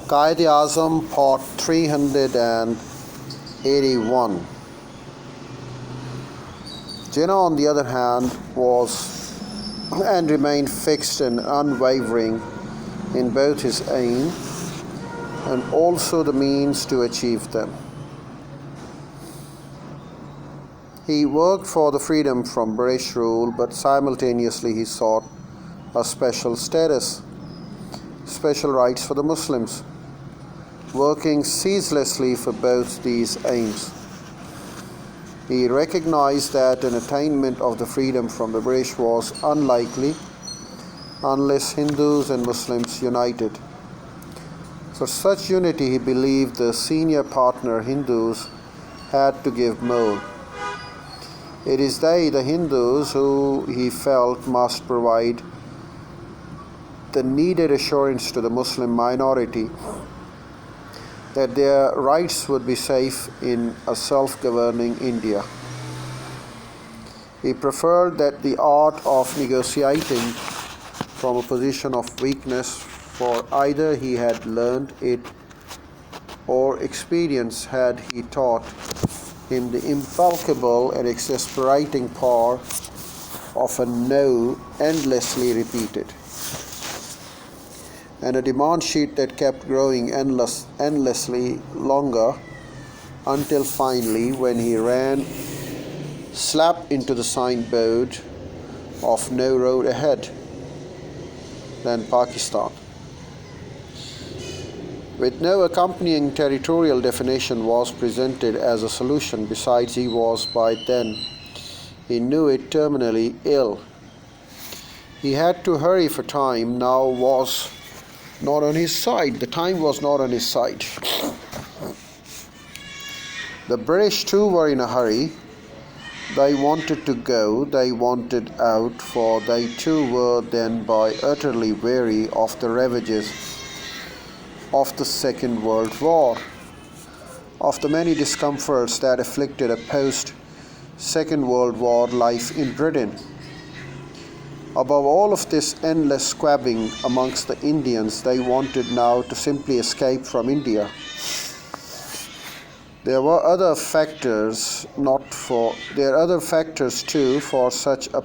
Quaid Azam, Part 381. Jinnah, on the other hand, was and remained fixed and unwavering in both his aim and also the means to achieve them. He worked for the freedom from British rule, but simultaneously he sought a special status, special rights for the Muslims, working ceaselessly for both these aims. He recognized that an attainment of the freedom from the British was unlikely unless Hindus and Muslims united. For such unity, he believed the senior partner Hindus had to give more. It is they, the Hindus, who he felt must provide the needed assurance to the Muslim minority that their rights would be safe in a self-governing India. He preferred that the art of negotiating from a position of weakness, for either he had learned it or experience had he taught him the impalpable and exasperating power of a no endlessly repeated, and a demand sheet that kept growing endlessly longer until finally, when he ran slap into the signboard of no road ahead than Pakistan. With no accompanying territorial definition was presented as a solution. Besides, he was by then, he knew it, terminally ill. He had to hurry, for time now was not on his side. The time was not on his side. The British too were in a hurry. They wanted to go, they wanted out, for they too were then by utterly weary of the ravages of the Second World War, of the many discomforts that afflicted a post-Second World War life in Britain. Above all of this endless squabbling amongst the Indians, they wanted now to simply escape from India. There were other factors too for such a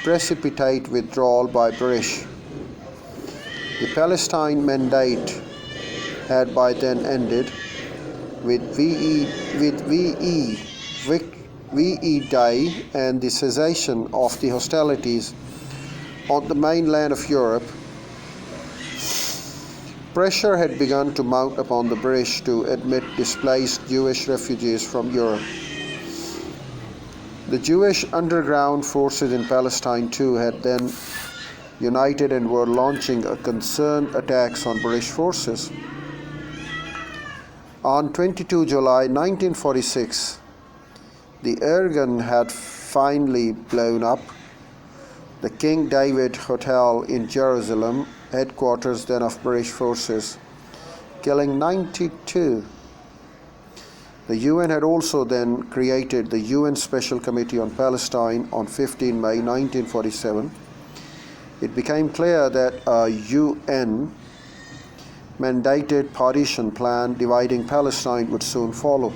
precipitate withdrawal by British. The Palestine Mandate had by then ended, with V.E. Day and the cessation of the hostilities on the mainland of Europe. Pressure had begun to mount upon the British to admit displaced Jewish refugees from Europe. The Jewish underground forces in Palestine too had then united and were launching a concerned attacks on British forces. On 22 July 1946, the air gun had finally blown up the King David Hotel in Jerusalem, headquarters then of British forces, killing 92. The UN had also then created the UN Special Committee on Palestine on 15 May 1947. It became clear that a UN mandated partition plan dividing Palestine would soon follow.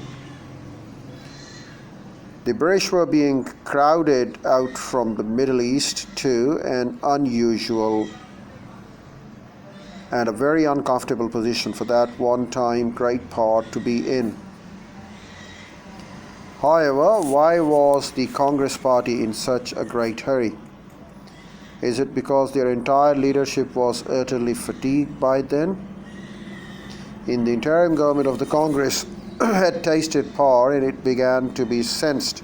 The British were being crowded out from the Middle East to an unusual and a very uncomfortable position for that one-time great power to be in. However, why was the Congress Party in such a great hurry? Is it because their entire leadership was utterly fatigued by then? In the interim government of the Congress had tasted power, and it began to be sensed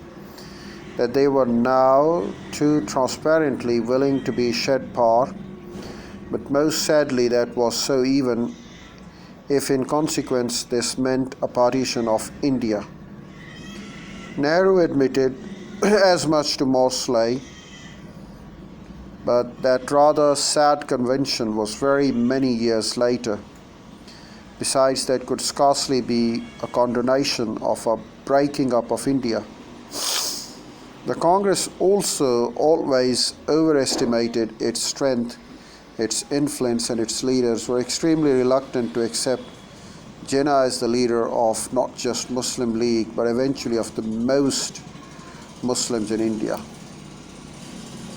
that they were now too transparently willing to be shed power. But most sadly, that was so, even if in consequence this meant a partition of India. Nehru admitted as much to Mosley, but that rather sad convention was very many years later. Besides, that could scarcely be a condonation of a breaking up of India. The Congress also always overestimated its strength its influence and its leaders were extremely reluctant to accept Jinnah as the leader of not just Muslim League but eventually of the most Muslims in India.